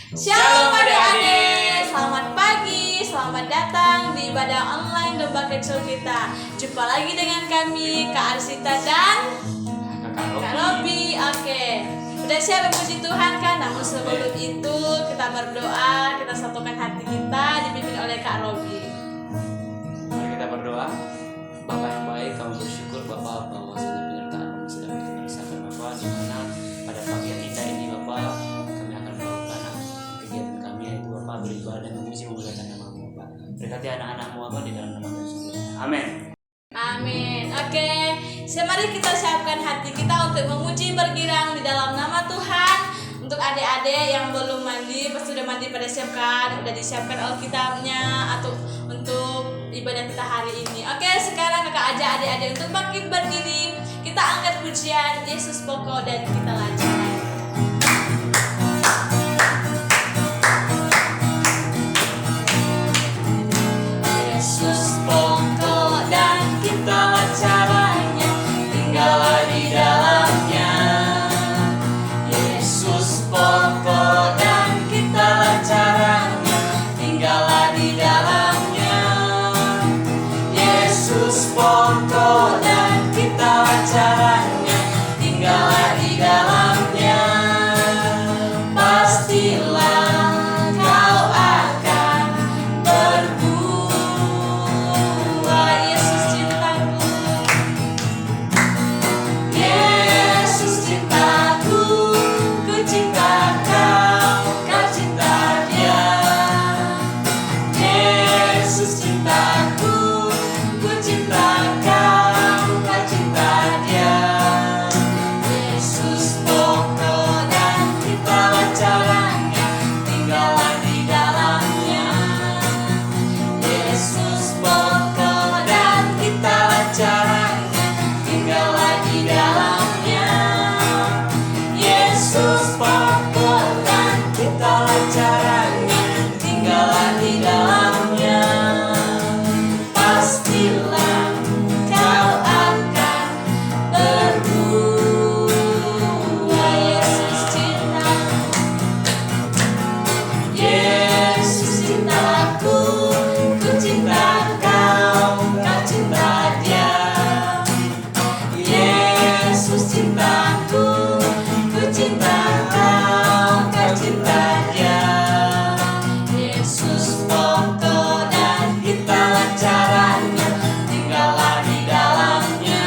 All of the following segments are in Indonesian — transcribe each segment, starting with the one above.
Shalom adik-adik, selamat pagi, selamat datang di ibadah online Domba Kecil kita. Jumpa lagi dengan kami, Kak Arsita dan Kak Robi. Oke, udah siap memuji Tuhan kan? Namun sebelum itu kita berdoa, kita satukan hati kita dipimpin oleh Kak Robi. Mari kita berdoa. Bapa yang baik, kami bersyukur Bapa bahwasanya penyertaan-Mu sedang dirasakan Bapa, di mana pada pagi yang indah ini Bapa kami akan melakukan kegiatan kami yaitu Bapa beribadah dan memuji memuliakan nama-Mu Bapa. Berkati anak-anak-Mu Bapa di dalam nama Yesus. Amin. Amin. Oke, mari kita siapkan hati kita untuk memuji bergirang di dalam nama Tuhan. Untuk adik-adik yang belum mandi, pas sudah mandi pada siapkan, udah disiapkan Alkitabnya atau untuk ibadah kita hari ini. Oke, sekarang kakak ajak adik-adik untuk makin berdiri. Kita angkat pujian Yesus pokok dan kita lanjutkan. Yesus pokok dan kita caranya, tinggallah di dalamnya. Yesus pokok dan kita caranya, tinggallah di dalamnya. Yesus pokok dan kita caranya, tinggallah di dalamnya. Pastilah kau akan berbuah. Yesus cintaku, Yesus cintaku, ku cinta kau, kau cinta dia. Yesus cintaku, ku cinta kau, kau cinta dia. Yesus pokok dan kita caranya, tinggallah di dalamnya. Yesus pokok dan kita caranya, tinggallah di dalamnya. Yesus pokok dan kita caranya, tinggallah di dalamnya. Pastilah kau akan berbuah. Yesus cinta, Yesus cintaku, ku cinta kau, kau cinta dia. Yesus cintaku, ku cinta kau, kau cinta dia. Yesus pokok dan kita caranya, tinggallah di dalamnya.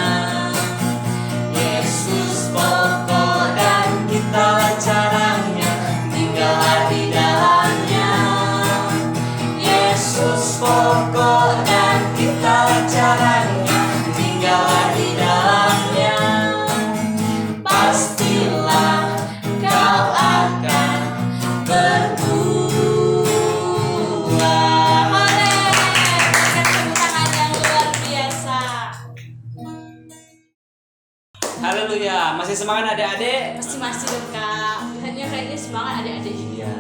Yesus pokok dan kita caranya, tinggallah di dalamnya. Yesus pokok dan kita caranya, tinggallah di dalamnya. Pastilah kau akan berbuah. Boleh, berikan tepuk tangan yang luar biasa. Haleluya. Masih semangat adik-adik? Masih dong kak, hanya kayaknya semangat adik-adik. Iya.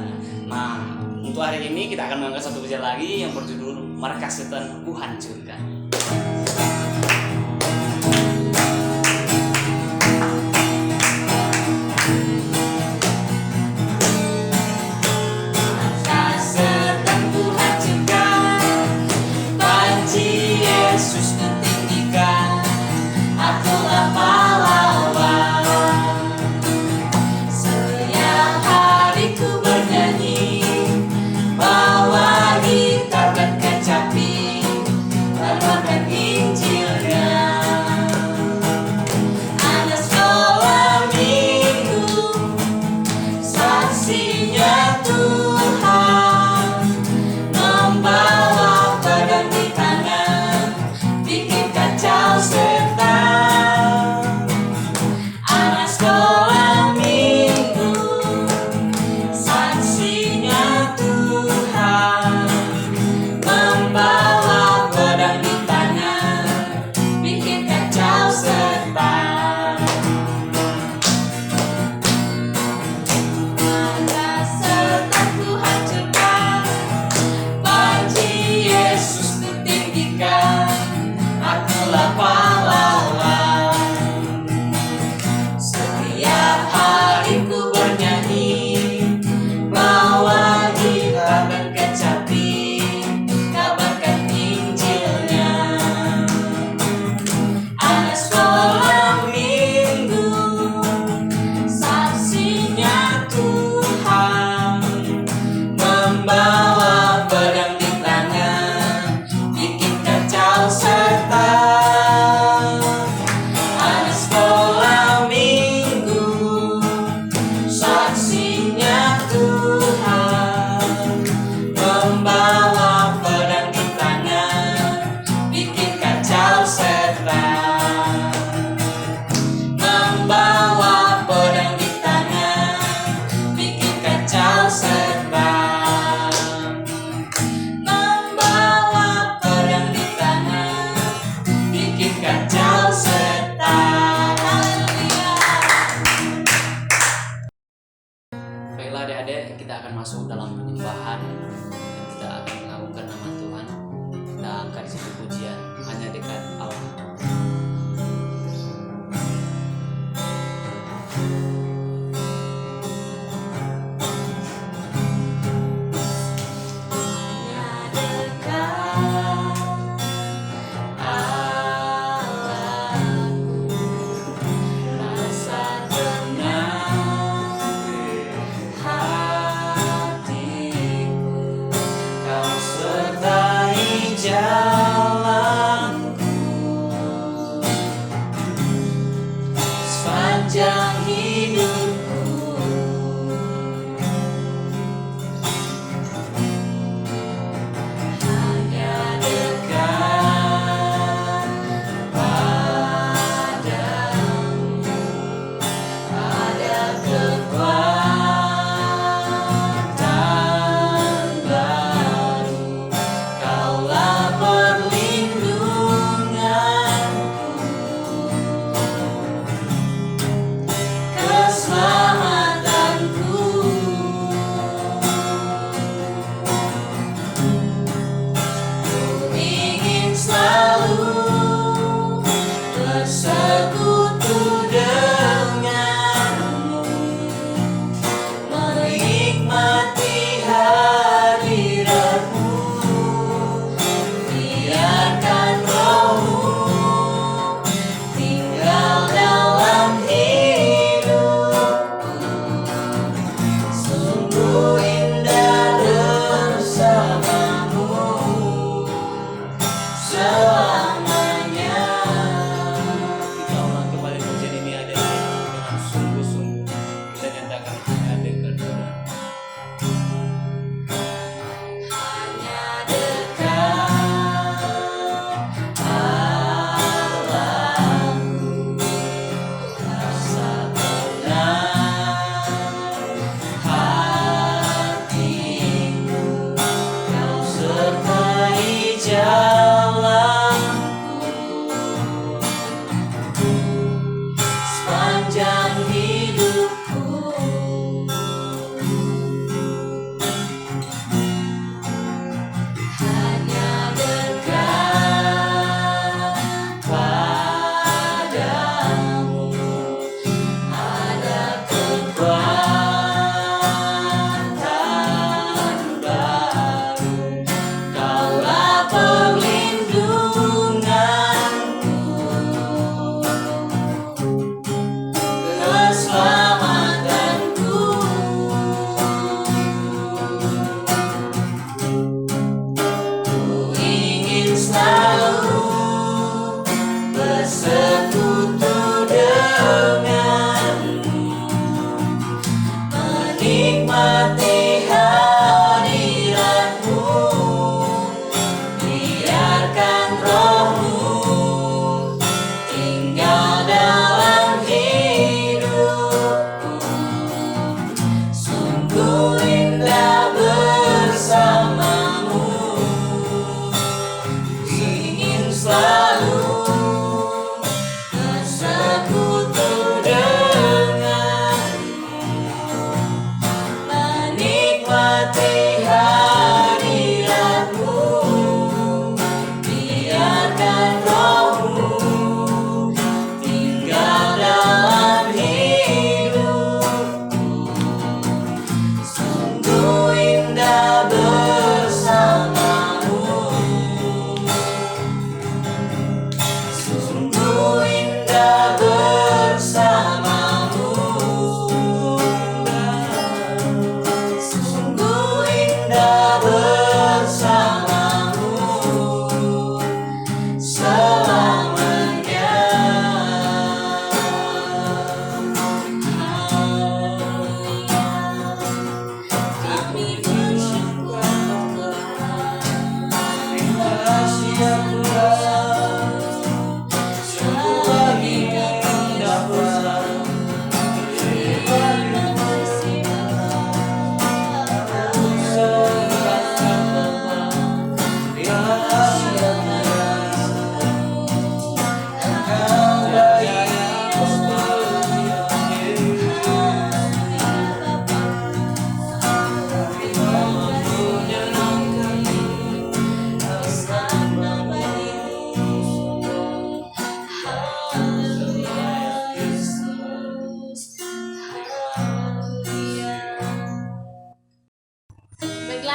Nah, untuk hari ini kita akan mengangkat satu pujian lagi yang berjudul Markas Setan Ku Hancurkan. Markas setan ku hancurkan, panji Yesus ku tinggikan, akulah pahlawan. Setiap hari ku bernyanyi, bawa gitar dan kecapi, masuk dalam penyembahan dan kita akan mengagungkan nama Tuhan. Kita angkat satu pujian hanya dekat Allah. Jalanku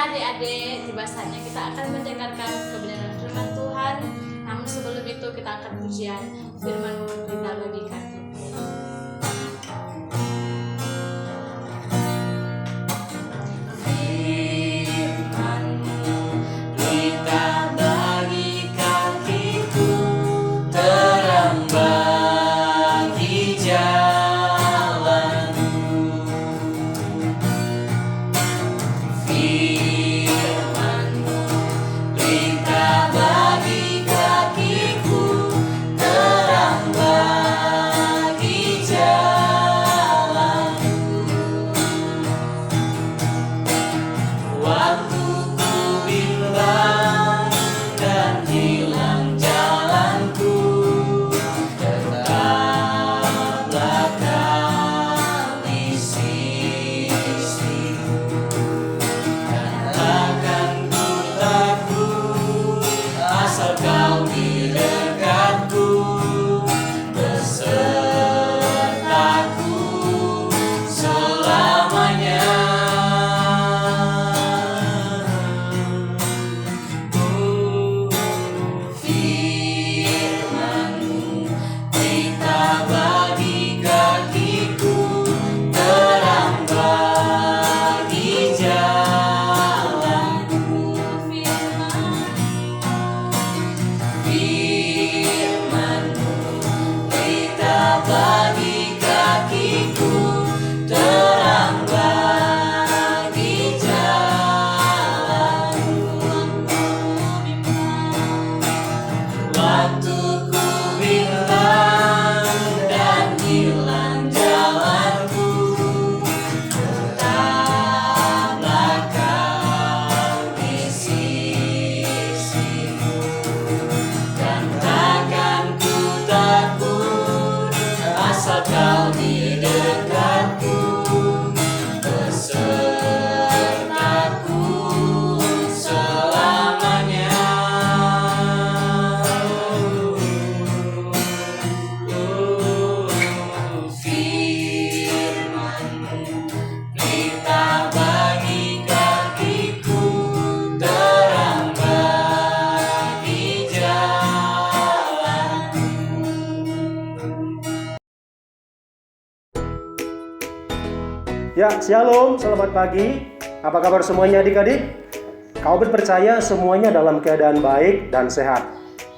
adik-adik, di bahasanya kita akan mendengarkan kebenaran firman Tuhan. Namun sebelum itu kita akan pujian firman kita bagikan. Ya, shalom, selamat pagi. Apa kabar semuanya adik-adik? Kau percaya semuanya dalam keadaan baik dan sehat.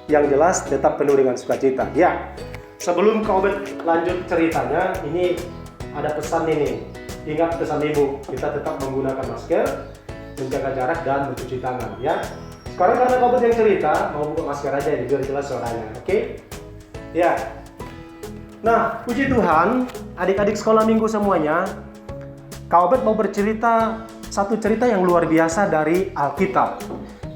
Yang jelas tetap penuh dengan sukacita. Ya, sebelum kau lanjut ceritanya, ini ada pesan ini. Ingat pesan ibu, kita tetap menggunakan masker, menjaga jarak dan mencuci tangan. Ya, sekarang karena kau yang cerita, mau buka masker aja biar jelas suaranya. Oke? Ya. Nah, puji Tuhan, adik-adik sekolah minggu semuanya. Kak Obed mau bercerita satu cerita yang luar biasa dari Alkitab.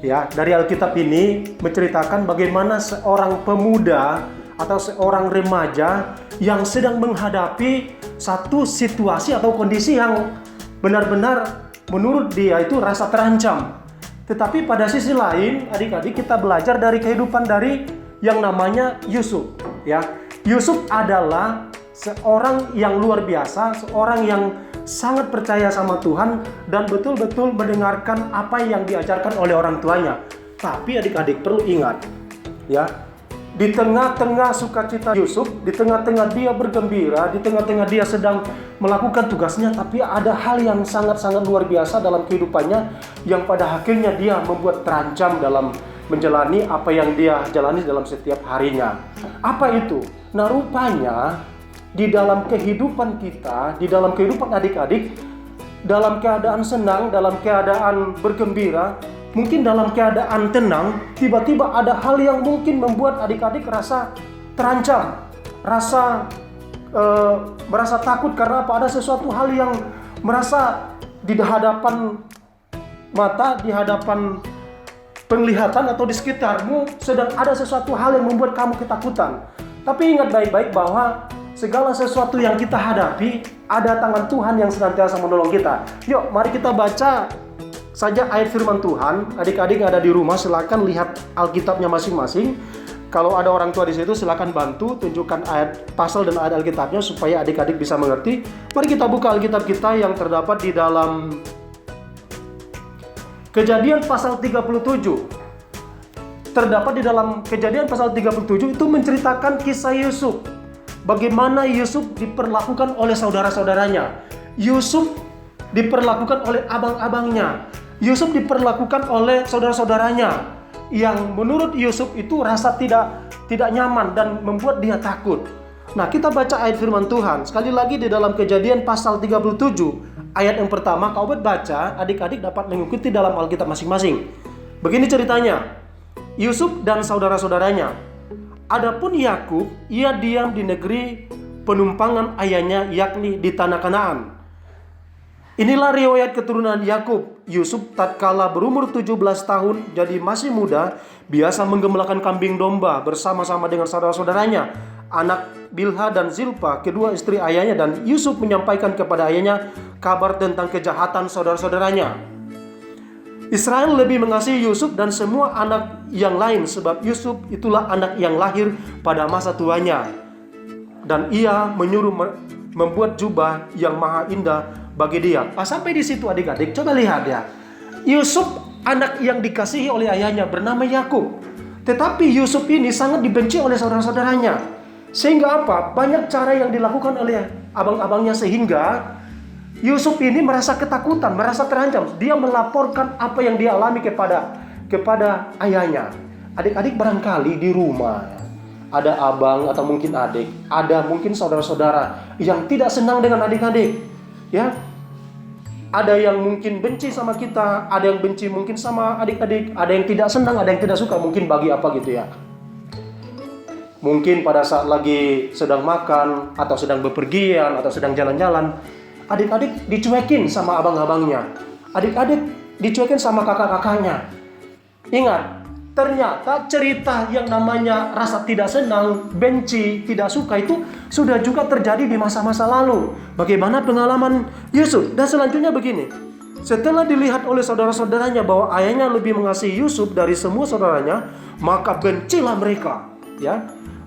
Ya, dari Alkitab ini menceritakan bagaimana seorang pemuda atau seorang remaja yang sedang menghadapi satu situasi atau kondisi yang benar-benar menurut dia itu rasa terancam. Tetapi pada sisi lain, adik-adik kita belajar dari kehidupan dari yang namanya Yusuf. Ya, Yusuf adalah seorang yang luar biasa, seorang yang sangat percaya sama Tuhan dan betul-betul mendengarkan apa yang diajarkan oleh orang tuanya. Tapi adik-adik perlu ingat, ya, di tengah-tengah sukacita Yusuf, di tengah-tengah dia bergembira, di tengah-tengah dia sedang melakukan tugasnya, tapi ada hal yang sangat-sangat luar biasa dalam kehidupannya yang pada akhirnya dia membuat terancam dalam menjalani apa yang dia jalani dalam setiap harinya. Apa itu? Nah, rupanya di dalam kehidupan kita, di dalam kehidupan adik-adik, dalam keadaan senang, dalam keadaan bergembira, mungkin dalam keadaan tenang, tiba-tiba ada hal yang mungkin membuat adik-adik rasa terancam, merasa takut karena apa? Ada sesuatu hal yang merasa di hadapan mata, di hadapan penglihatan atau di sekitarmu sedang ada sesuatu hal yang membuat kamu ketakutan. Tapi ingat baik-baik bahwa segala sesuatu yang kita hadapi, ada tangan Tuhan yang senantiasa menolong kita. Yuk, mari kita baca saja ayat firman Tuhan. Adik-adik yang ada di rumah, silakan lihat Alkitabnya masing-masing. Kalau ada orang tua di situ, silakan bantu tunjukkan ayat pasal dan ayat Alkitabnya supaya adik-adik bisa mengerti. Mari kita buka Alkitab kita yang terdapat di dalam Kejadian pasal 37. Terdapat di dalam Kejadian pasal 37 itu menceritakan kisah Yusuf. Bagaimana Yusuf diperlakukan oleh saudara-saudaranya. Yusuf diperlakukan oleh abang-abangnya. Yusuf diperlakukan oleh saudara-saudaranya yang menurut Yusuf itu rasa tidak nyaman dan membuat dia takut. Nah, kita baca ayat firman Tuhan sekali lagi di dalam Kejadian pasal 37 ayat yang pertama. Kau baca, adik-adik dapat mengikuti dalam Alkitab masing-masing. Begini ceritanya. Yusuf dan saudara-saudaranya. Adapun Yakub, ia diam di negeri penumpangan ayahnya, yakni di tanah Kanaan. Inilah riwayat keturunan Yakub. Yusuf tatkala berumur 17 tahun, jadi masih muda, biasa menggembalakan kambing domba bersama-sama dengan saudara-saudaranya, anak Bilha dan Zilpa, kedua istri ayahnya, dan Yusuf menyampaikan kepada ayahnya kabar tentang kejahatan saudara-saudaranya. Israel lebih mengasihi Yusuf dan semua anak yang lain, sebab Yusuf itulah anak yang lahir pada masa tuanya. Dan ia menyuruh membuat jubah yang maha indah bagi dia. Sampai di situ adik-adik, coba lihat ya. Yusuf anak yang dikasihi oleh ayahnya bernama Yakub. Tetapi Yusuf ini sangat dibenci oleh saudara-saudaranya. Sehingga apa? Banyak cara yang dilakukan oleh abang-abangnya sehingga Yusuf ini merasa ketakutan, merasa terancam. Dia melaporkan apa yang dia alami kepada ayahnya. Adik-adik barangkali di rumah ada abang atau mungkin adik, ada mungkin saudara-saudara yang tidak senang dengan adik-adik, ya. Ada yang mungkin benci sama kita, ada yang benci mungkin sama adik-adik, ada yang tidak senang, ada yang tidak suka, mungkin bagi apa gitu ya. Mungkin pada saat lagi sedang makan atau sedang bepergian atau sedang jalan-jalan, adik-adik dicuekin sama abang-abangnya. Adik-adik dicuekin sama kakak-kakaknya. Ingat, ternyata cerita yang namanya rasa tidak senang, benci, tidak suka itu sudah juga terjadi di masa-masa lalu. Bagaimana pengalaman Yusuf? Dan selanjutnya begini. Setelah dilihat oleh saudara-saudaranya bahwa ayahnya lebih mengasihi Yusuf dari semua saudaranya, maka bencilah mereka, ya.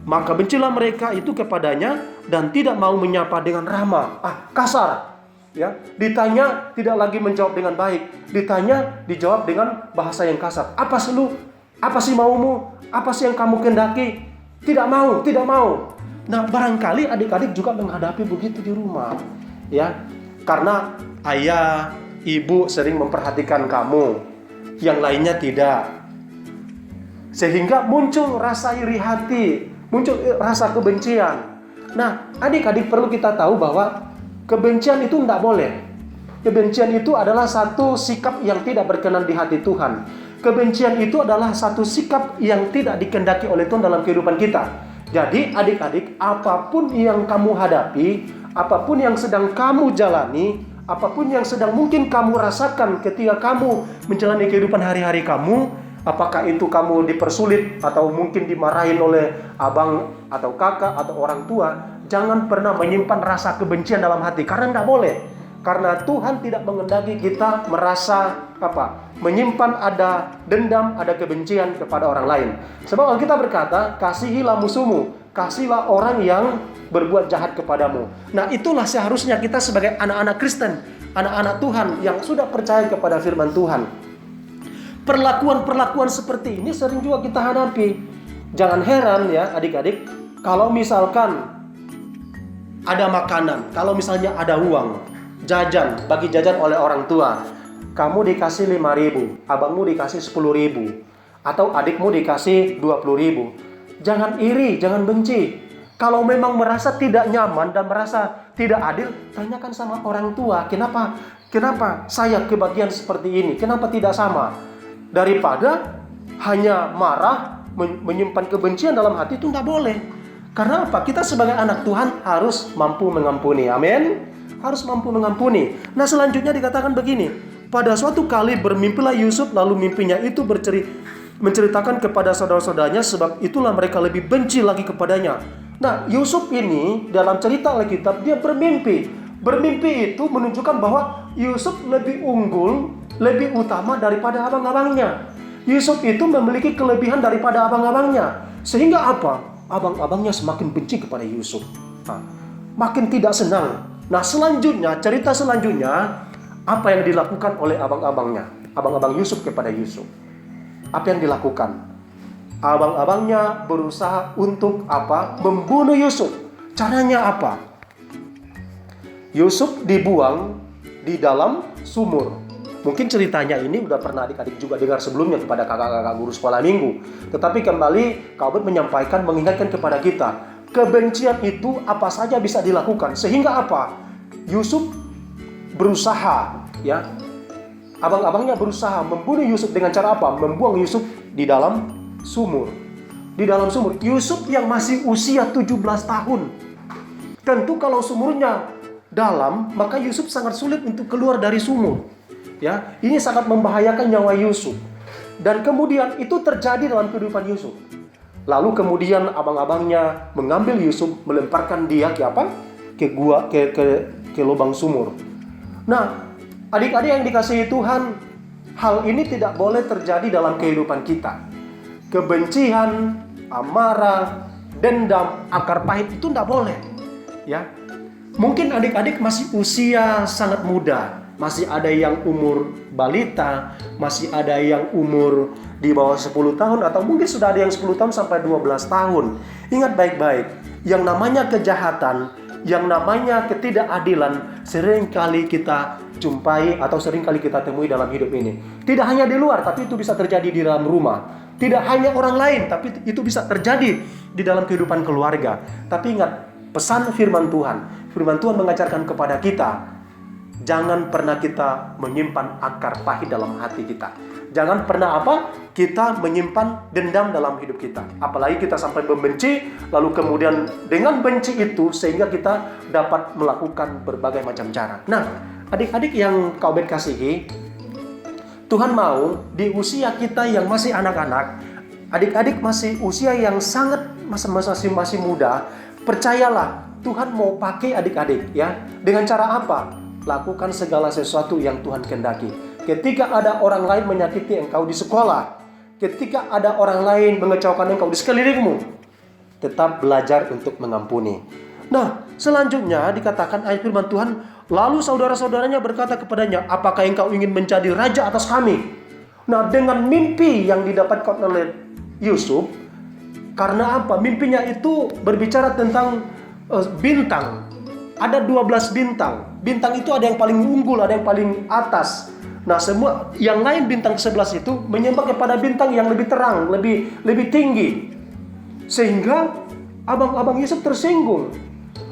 Maka bencilah mereka itu kepadanya dan tidak mau menyapa dengan ramah, kasar. Ya, ditanya tidak lagi menjawab dengan baik, ditanya dijawab dengan bahasa yang kasar. Apa sih lu? Apa sih maumu? Apa sih yang kamu kehendaki? Tidak mau, tidak mau. Nah, barangkali adik-adik juga menghadapi begitu di rumah, ya. Karena ayah, ibu sering memperhatikan kamu, yang lainnya tidak. Sehingga muncul rasa iri hati, muncul rasa kebencian. Nah, adik-adik perlu kita tahu bahwa kebencian itu tidak boleh. Kebencian itu adalah satu sikap yang tidak berkenan di hati Tuhan. Kebencian itu adalah satu sikap yang tidak dikehendaki oleh Tuhan dalam kehidupan kita. Jadi adik-adik, apapun yang kamu hadapi, apapun yang sedang kamu jalani, apapun yang sedang mungkin kamu rasakan ketika kamu menjalani kehidupan hari-hari kamu, apakah itu kamu dipersulit atau mungkin dimarahin oleh abang atau kakak atau orang tua, jangan pernah menyimpan rasa kebencian dalam hati, karena tidak boleh. Karena Tuhan tidak mengendaki kita merasa menyimpan ada dendam, ada kebencian kepada orang lain. Sebab Alkitab berkata, kasihilah musuhmu, kasihlah orang yang berbuat jahat kepadamu. Nah, itulah seharusnya kita sebagai anak-anak Kristen, anak-anak Tuhan yang sudah percaya kepada firman Tuhan. Perlakuan-perlakuan seperti ini sering juga kita hadapi. Jangan heran ya adik-adik, kalau misalkan ada makanan, kalau misalnya ada uang, bagi jajan oleh orang tua, kamu dikasih 5.000, abangmu dikasih 10.000, atau adikmu dikasih 20.000. Jangan iri, jangan benci. Kalau memang merasa tidak nyaman dan merasa tidak adil, tanyakan sama orang tua, kenapa saya kebagian seperti ini, kenapa tidak sama? Daripada hanya marah, menyimpan kebencian dalam hati, itu tidak boleh. Karena apa? Kita sebagai anak Tuhan harus mampu mengampuni. Amin. Harus mampu mengampuni. Nah, selanjutnya dikatakan begini. Pada suatu kali bermimpilah Yusuf, lalu mimpinya itu menceritakan kepada saudara-saudaranya, sebab itulah mereka lebih benci lagi kepadanya. Nah, Yusuf ini dalam cerita Alkitab dia bermimpi. Bermimpi itu menunjukkan bahwa Yusuf lebih unggul, lebih utama daripada abang-abangnya. Yusuf itu memiliki kelebihan daripada abang-abangnya. Sehingga apa? Abang-abangnya semakin benci kepada Yusuf. Makin tidak senang. Nah, cerita selanjutnya, Apa yang dilakukan oleh abang-abangnya, abang-abang Yusuf kepada Yusuf? Apa yang dilakukan? Abang-abangnya berusaha untuk apa? Membunuh Yusuf. Caranya apa? Yusuf dibuang di dalam sumur. Mungkin ceritanya ini udah pernah adik-adik juga dengar sebelumnya kepada kakak-kakak guru sekolah minggu. Tetapi kembali Kak Obed menyampaikan, mengingatkan kepada kita, kebencian itu apa saja bisa dilakukan. Sehingga apa? Yusuf berusaha, ya. Abang-abangnya berusaha membunuh Yusuf dengan cara apa? Membuang Yusuf di dalam sumur. Di dalam sumur. Yusuf yang masih usia 17 tahun. Tentu kalau sumurnya dalam, maka Yusuf sangat sulit untuk keluar dari sumur. Ya, ini sangat membahayakan nyawa Yusuf. Dan kemudian itu terjadi dalam kehidupan Yusuf. Lalu kemudian abang-abangnya mengambil Yusuf, melemparkan dia ke apa? Ke lubang sumur. Nah, adik-adik yang dikasihi Tuhan, hal ini tidak boleh terjadi dalam kehidupan kita. Kebencian, amarah, dendam, akar pahit itu tidak boleh. Ya, mungkin adik-adik masih usia sangat muda, masih ada yang umur balita, masih ada yang umur di bawah 10 tahun, atau mungkin sudah ada yang 10 tahun sampai 12 tahun. Ingat baik-baik, yang namanya kejahatan, yang namanya ketidakadilan seringkali kita jumpai atau seringkali kita temui dalam hidup ini. Tidak hanya di luar, tapi itu bisa terjadi di dalam rumah. Tidak hanya orang lain, tapi itu bisa terjadi di dalam kehidupan keluarga. Tapi ingat, pesan firman Tuhan. Firman Tuhan mengajarkan kepada kita, jangan pernah kita menyimpan akar pahit dalam hati kita. Jangan pernah kita menyimpan dendam dalam hidup kita. Apalagi kita sampai membenci, lalu kemudian dengan benci itu sehingga kita dapat melakukan berbagai macam cara. Nah, adik-adik yang Kak Obed kasihi, Tuhan mau di usia kita yang masih anak-anak, adik-adik masih usia yang sangat masih muda, percayalah Tuhan mau pakai adik-adik, ya. Dengan cara apa? Lakukan segala sesuatu yang Tuhan kehendaki. Ketika ada orang lain menyakiti engkau di sekolah, ketika ada orang lain mengecewakan engkau di sekelilingmu, tetap belajar untuk mengampuni. Nah, selanjutnya dikatakan ayat firman Tuhan, lalu saudara-saudaranya berkata kepadanya, apakah engkau ingin menjadi raja atas kami? Nah, dengan mimpi yang didapatkan oleh Yusuf, karena apa? Mimpinya itu berbicara tentang bintang. Ada 12 bintang. Bintang itu ada yang paling unggul, ada yang paling atas. Nah, semua yang lain bintang 11 itu menyembah kepada bintang yang lebih terang, lebih tinggi. Sehingga abang-abang Yusuf tersinggung.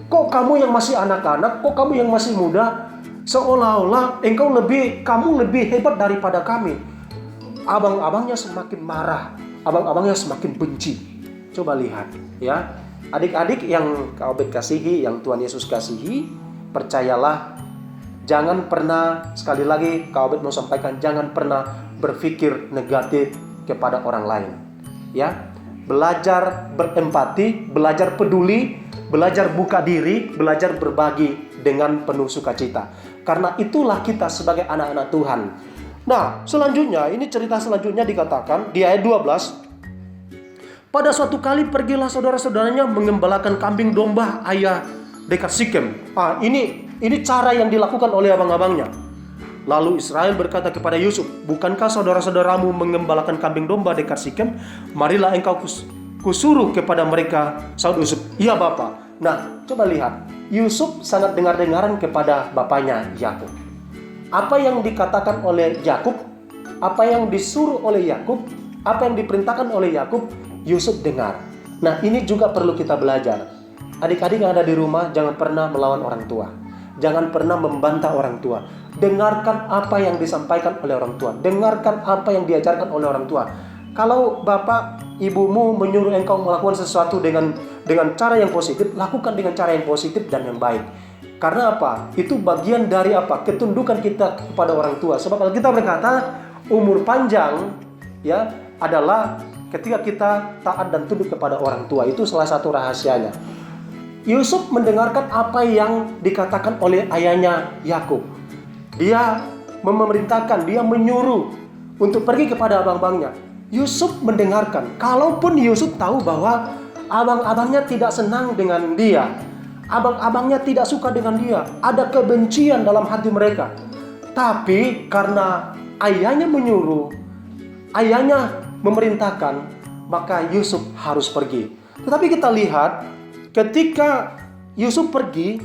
Kok kamu yang masih anak-anak, kok kamu yang masih muda, seolah-olah kamu lebih hebat daripada kami. Abang-abangnya semakin marah, abang-abangnya semakin benci. Coba lihat, ya. Adik-adik yang Kak Obed kasihi, yang Tuhan Yesus kasihi, percayalah, jangan pernah, sekali lagi Kak Obed mau sampaikan, jangan pernah berpikir negatif kepada orang lain. Ya, belajar berempati, belajar peduli, belajar buka diri, belajar berbagi dengan penuh sukacita. Karena itulah kita sebagai anak-anak Tuhan. Nah, selanjutnya, ini cerita selanjutnya dikatakan di ayat 12. Pada suatu kali pergilah saudara-saudaranya mengembalakan kambing domba ayah dekat Sikem. Ini cara yang dilakukan oleh abang-abangnya. Lalu Israel berkata kepada Yusuf, bukankah saudara-saudaramu mengembalakan kambing domba dekat Sikem? Marilah engkau kusuruh kepada mereka. Saud Yusuf, iya Bapak. Nah, coba lihat. Yusuf sangat dengar-dengaran kepada bapaknya Yakub. Apa yang dikatakan oleh Yakub, apa yang disuruh oleh Yakub, apa yang diperintahkan oleh Yakub, Yusuf dengar. Nah, ini juga perlu kita belajar. Adik-adik yang ada di rumah, jangan pernah melawan orang tua. Jangan pernah membantah orang tua. Dengarkan apa yang disampaikan oleh orang tua. Dengarkan apa yang diajarkan oleh orang tua. Kalau bapak, ibumu menyuruh engkau melakukan sesuatu dengan cara yang positif, lakukan dengan cara yang positif dan yang baik. Karena apa? Itu bagian dari apa? Ketundukan kita kepada orang tua. Sebab kalau kita berkata, umur panjang ya adalah ketika kita taat dan tunduk kepada orang tua. Itu salah satu rahasianya. Yusuf mendengarkan apa yang dikatakan oleh ayahnya Yakub. Dia memerintahkan, dia menyuruh untuk pergi kepada abang-abangnya. Yusuf mendengarkan. Kalaupun Yusuf tahu bahwa abang-abangnya tidak senang dengan dia, abang-abangnya tidak suka dengan dia, ada kebencian dalam hati mereka. Tapi karena ayahnya menyuruh, ayahnya memerintahkan, maka Yusuf harus pergi. Tetapi kita lihat ketika Yusuf pergi,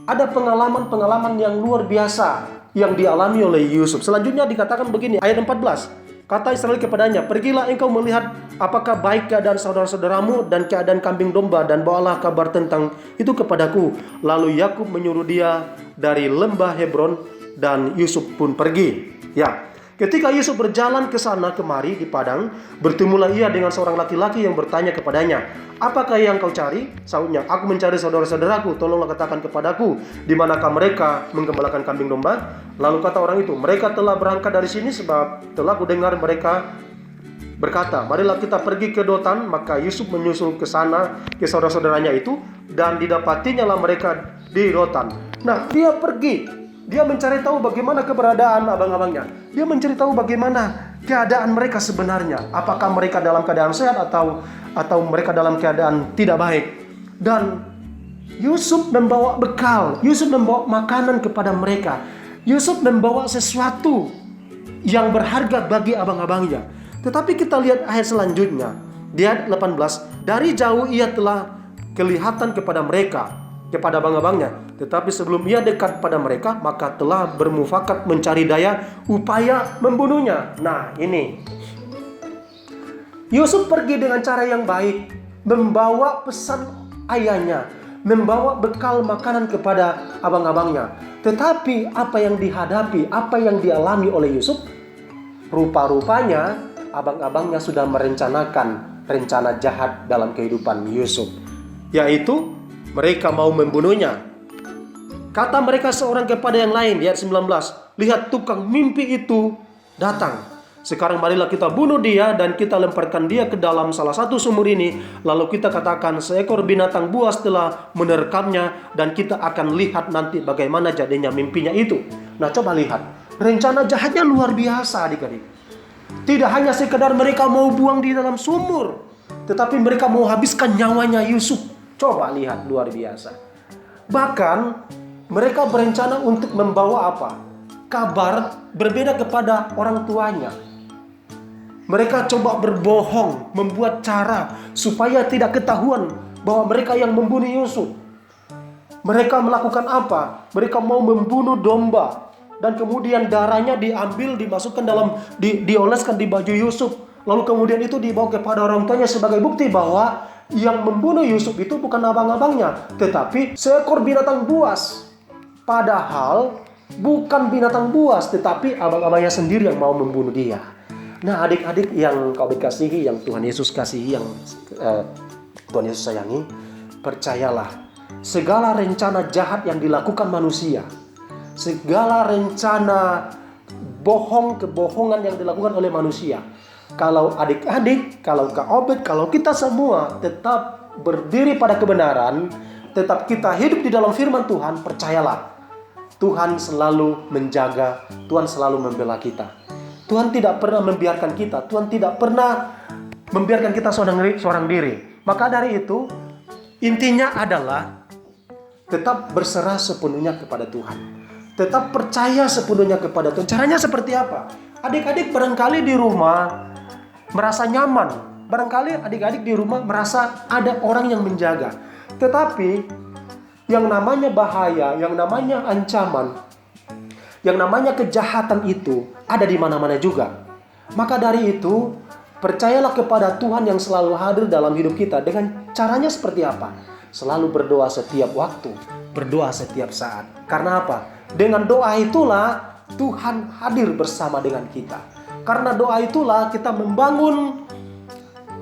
ada pengalaman-pengalaman yang luar biasa yang dialami oleh Yusuf. Selanjutnya dikatakan begini, ayat 14. Kata Israel kepadanya, pergilah engkau melihat apakah baik keadaan saudara-saudaramu dan keadaan kambing domba, dan bawalah kabar tentang itu kepadaku. Lalu Yakub menyuruh dia dari lembah Hebron, dan Yusuf pun pergi. Ya, ketika Yusuf berjalan ke sana kemari di padang, bertemulah ia dengan seorang laki-laki yang bertanya kepadanya, apakah yang kau cari? Sahutnya, aku mencari saudara-saudaraku, tolonglah katakan kepadaku, di manakah mereka menggembalakan kambing domba? Lalu kata orang itu, mereka telah berangkat dari sini, sebab telah kudengar mereka berkata, marilah kita pergi ke Dotan. Maka Yusuf menyusul ke sana ke saudara-saudaranya itu, dan didapatinya lah mereka di Dotan. Nah, dia pergi. Dia mencari tahu bagaimana keberadaan abang-abangnya. Dia mencari tahu bagaimana keadaan mereka sebenarnya. Apakah mereka dalam keadaan sehat atau mereka dalam keadaan tidak baik. Dan Yusuf membawa bekal. Yusuf membawa makanan kepada mereka. Yusuf membawa sesuatu yang berharga bagi abang-abangnya. Tetapi kita lihat ayat selanjutnya. Di ayat 18. Dari jauh ia telah kelihatan kepada mereka, kepada abang-abangnya. Tetapi sebelum ia dekat pada mereka, maka telah bermufakat mencari daya upaya membunuhnya. Nah, ini Yusuf pergi dengan cara yang baik, membawa pesan ayahnya, membawa bekal makanan kepada abang-abangnya. Tetapi apa yang dihadapi, apa yang dialami oleh Yusuf, rupa-rupanya abang-abangnya sudah merencanakan rencana jahat dalam kehidupan Yusuf, yaitu mereka mau membunuhnya. Kata mereka seorang kepada yang lain, di ayat 19, lihat tukang mimpi itu datang. Sekarang marilah kita bunuh dia dan kita lemparkan dia ke dalam salah satu sumur ini. Lalu kita katakan seekor binatang buas telah menerkamnya, dan kita akan lihat nanti bagaimana jadinya mimpinya itu. Nah, coba lihat, rencana jahatnya luar biasa adik-adik. Tidak hanya sekedar mereka mau buang di dalam sumur, tetapi mereka mau habiskan nyawanya Yusuf. Coba lihat, luar biasa. Bahkan mereka berencana untuk membawa apa? Kabar berbeda kepada orang tuanya. Mereka coba berbohong, membuat cara supaya tidak ketahuan bahwa mereka yang membunuh Yusuf. Mereka melakukan apa? Mereka mau membunuh domba, dan kemudian darahnya diambil, dimasukkan dalam, dioleskan di baju Yusuf. Lalu kemudian itu dibawa kepada orang tuanya sebagai bukti bahwa yang membunuh Yusuf itu bukan abang-abangnya, tetapi seekor binatang buas. Padahal bukan binatang buas, tetapi abang-abangnya sendiri yang mau membunuh dia. Nah, adik-adik yang kau dikasihi, yang Tuhan Yesus kasihi, yang Tuhan Yesus sayangi, percayalah, segala rencana jahat yang dilakukan manusia, segala rencana kebohongan yang dilakukan oleh manusia, kalau adik-adik, kalau Kak Obed, kalau kita semua tetap berdiri pada kebenaran, tetap kita hidup di dalam firman Tuhan, percayalah, Tuhan selalu menjaga, Tuhan selalu membela kita. Tuhan tidak pernah membiarkan kita, Tuhan tidak pernah membiarkan kita seorang diri. Maka dari itu, intinya adalah tetap berserah sepenuhnya kepada Tuhan. Tetap percaya sepenuhnya kepada Tuhan. Caranya seperti apa? Adik-adik barangkali di rumah merasa nyaman. Barangkali adik-adik di rumah merasa ada orang yang menjaga. Tetapi yang namanya bahaya, yang namanya ancaman, yang namanya kejahatan itu ada di mana-mana juga. Maka dari itu, percayalah kepada Tuhan yang selalu hadir dalam hidup kita. Dengan caranya seperti apa? Selalu berdoa setiap waktu, berdoa setiap saat. Karena apa? Dengan doa itulah Tuhan hadir bersama dengan kita. Karena doa itulah kita membangun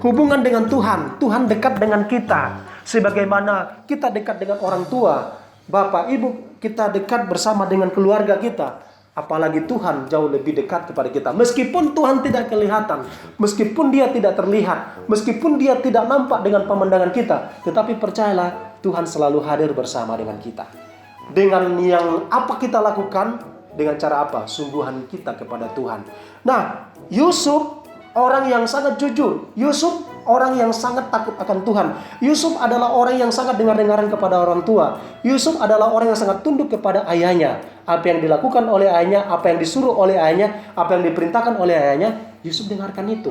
hubungan dengan Tuhan. Tuhan dekat dengan kita. Sebagaimana kita dekat dengan orang tua, bapak, ibu, kita dekat bersama dengan keluarga kita. Apalagi Tuhan jauh lebih dekat kepada kita. Meskipun Tuhan tidak kelihatan, meskipun dia tidak terlihat, meskipun dia tidak nampak dengan pemandangan kita, tetapi percayalah, Tuhan selalu hadir bersama dengan kita. Dengan yang apa kita lakukan, dengan cara apa? Sungguhan kita kepada Tuhan. Nah, Yusuf orang yang sangat jujur. Yusuf orang yang sangat takut akan Tuhan. Yusuf adalah orang yang sangat dengar-dengaran kepada orang tua. Yusuf adalah orang yang sangat tunduk kepada ayahnya. apa yang dilakukan oleh ayahnya, apa yang disuruh oleh ayahnya, apa yang diperintahkan oleh ayahnya, Yusuf dengarkan itu.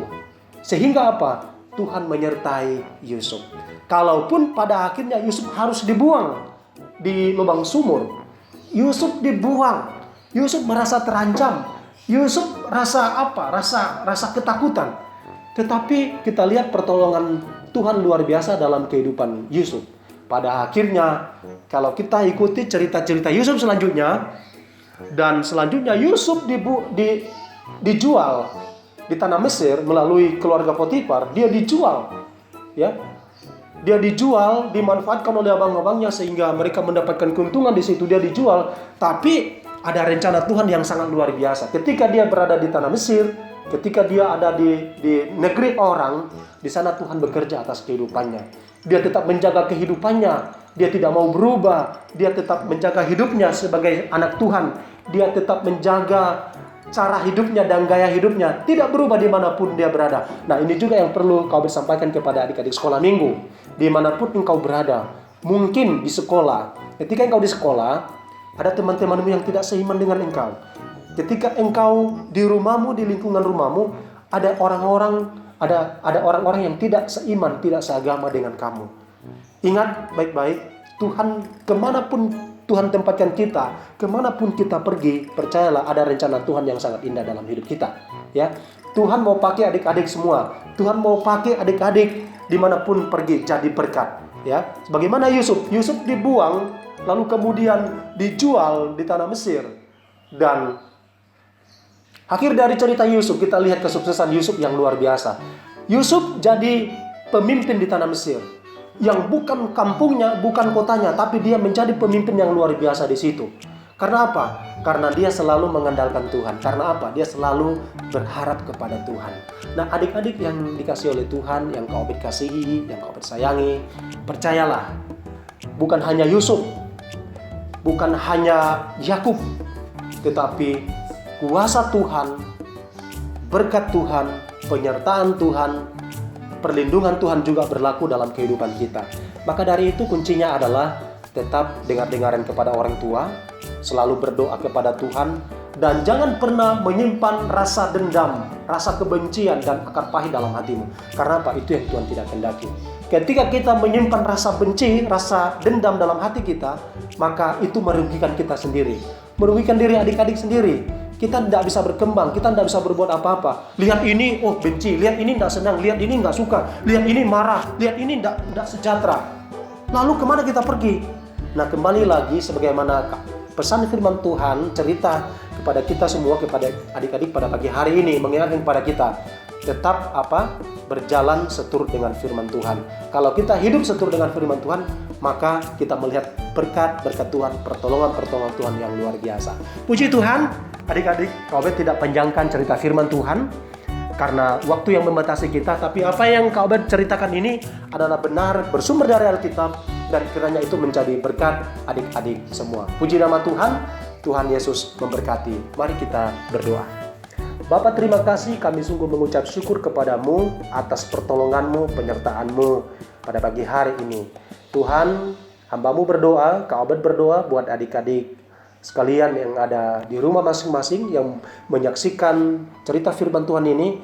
Sehingga apa? Tuhan menyertai Yusuf. Kalaupun pada akhirnya Yusuf harus dibuang di lubang sumur, Yusuf dibuang. Yusuf merasa terancam. Yusuf rasa apa? Rasa ketakutan. Tetapi kita lihat pertolongan Tuhan luar biasa dalam kehidupan Yusuf. Pada akhirnya, kalau kita ikuti cerita-cerita Yusuf selanjutnya, dan selanjutnya Yusuf dijual di tanah Mesir melalui keluarga Potifar. Dia dijual, ya. Dia dijual, dimanfaatkan oleh abang-abangnya sehingga mereka mendapatkan keuntungan di situ. Dia dijual, tapi ada rencana Tuhan yang sangat luar biasa. Ketika dia berada di tanah Mesir, ketika dia ada di negeri orang, di sana Tuhan bekerja atas kehidupannya. Dia tetap menjaga kehidupannya. Dia tidak mau berubah. Dia tetap menjaga hidupnya sebagai anak Tuhan. Dia tetap menjaga cara hidupnya dan gaya hidupnya. Tidak berubah dimanapun dia berada. Nah, ini juga yang perlu kau sampaikan kepada adik-adik sekolah minggu. Dimanapun engkau berada. Mungkin di sekolah. Ketika engkau di sekolah, ada teman-temanmu yang tidak seiman dengan engkau. Ketika engkau di rumahmu, di lingkungan rumahmu, ada orang-orang yang tidak seiman, tidak seagama dengan kamu. Ingat baik-baik, Tuhan kemanapun Tuhan tempatkan kita, kemanapun kita pergi, percayalah ada rencana Tuhan yang sangat indah dalam hidup kita. Ya, Tuhan mau pakai adik-adik semua. Tuhan mau pakai adik-adik dimanapun pergi jadi berkat. Ya, sebagaimana Yusuf dibuang, lalu kemudian dijual di tanah Mesir. Dan akhir dari cerita Yusuf, kita lihat kesuksesan Yusuf yang luar biasa. Yusuf jadi pemimpin di tanah Mesir. Yang bukan kampungnya, bukan kotanya, tapi dia menjadi pemimpin yang luar biasa di situ. Karena apa? Karena dia selalu mengandalkan Tuhan. Karena apa? Dia selalu berharap kepada Tuhan. Nah, adik-adik yang dikasihi oleh Tuhan, yang kau kasihi, yang kau sayangi, percayalah, bukan hanya Yusuf, bukan hanya Yakub, tetapi kuasa Tuhan, berkat Tuhan, penyertaan Tuhan, perlindungan Tuhan juga berlaku dalam kehidupan kita. Maka dari itu kuncinya adalah tetap dengar-dengaran kepada orang tua, selalu berdoa kepada Tuhan, dan jangan pernah menyimpan rasa dendam, rasa kebencian dan akar pahit dalam hatimu. Karena apa? Itu yang Tuhan tidak kehendaki. Ketika kita menyimpan rasa benci, rasa dendam dalam hati kita, maka itu merugikan kita sendiri, merugikan diri adik-adik sendiri. Kita tidak bisa berkembang, kita tidak bisa berbuat apa-apa. Lihat ini, oh benci. Lihat ini tidak senang, lihat ini tidak suka. Lihat ini marah, lihat ini tidak sejahtera. Lalu kemana kita pergi? Nah, kembali lagi sebagaimana pesan firman Tuhan, cerita kepada kita semua, kepada adik-adik pada pagi hari ini, mengingatkan kepada kita, tetap berjalan seturut dengan firman Tuhan. Kalau kita hidup seturut dengan firman Tuhan, maka kita melihat berkat Tuhan, pertolongan Tuhan yang luar biasa. Puji Tuhan, adik-adik, kau tidak panjangkan cerita firman Tuhan karena waktu yang membatasi kita, tapi apa yang kau ceritakan ini adalah benar, bersumber dari Alkitab, dan kiranya itu menjadi berkat adik-adik semua. Puji nama Tuhan, Tuhan Yesus memberkati. Mari kita berdoa. Bapa, terima kasih, kami sungguh mengucap syukur kepadamu atas pertolonganmu, penyertaanmu pada pagi hari ini. Tuhan, hamba-Mu berdoa, Kak Obed berdoa buat adik-adik sekalian yang ada di rumah masing-masing yang menyaksikan cerita firman Tuhan ini.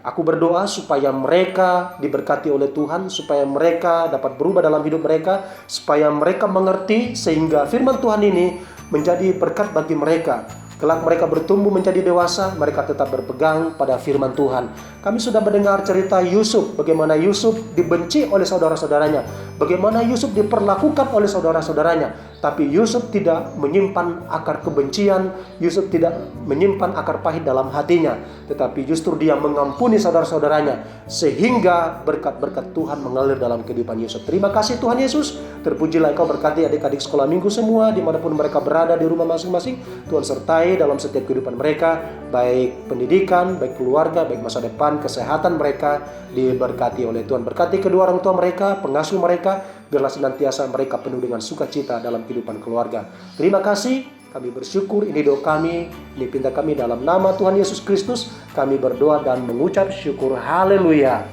Aku berdoa supaya mereka diberkati oleh Tuhan, supaya mereka dapat berubah dalam hidup mereka, supaya mereka mengerti sehingga firman Tuhan ini menjadi berkat bagi mereka. Kelak mereka bertumbuh menjadi dewasa, mereka tetap berpegang pada firman Tuhan. Kami sudah mendengar cerita Yusuf, bagaimana Yusuf dibenci oleh saudara-saudaranya, bagaimana Yusuf diperlakukan oleh saudara-saudaranya. Tapi Yusuf tidak menyimpan akar kebencian, Yusuf tidak menyimpan akar pahit dalam hatinya, tetapi justru dia mengampuni saudara-saudaranya, sehingga berkat-berkat Tuhan mengalir dalam kehidupan Yusuf. Terima kasih Tuhan Yesus, terpujilah Engkau, berkati adik-adik sekolah minggu semua, dimanapun mereka berada di rumah masing-masing. Tuhan sertai dalam setiap kehidupan mereka, baik pendidikan, baik keluarga, baik masa depan, kesehatan mereka diberkati oleh Tuhan. Berkati kedua orang tua mereka, pengasuh mereka, biarlah senantiasa mereka penuh dengan sukacita dalam kehidupan keluarga. Terima kasih, kami bersyukur, ini doa kami, ini pinta kami dalam nama Tuhan Yesus Kristus. Kami berdoa dan mengucap syukur. Haleluya.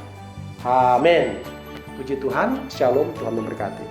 Amin. Puji Tuhan, shalom, Tuhan memberkati.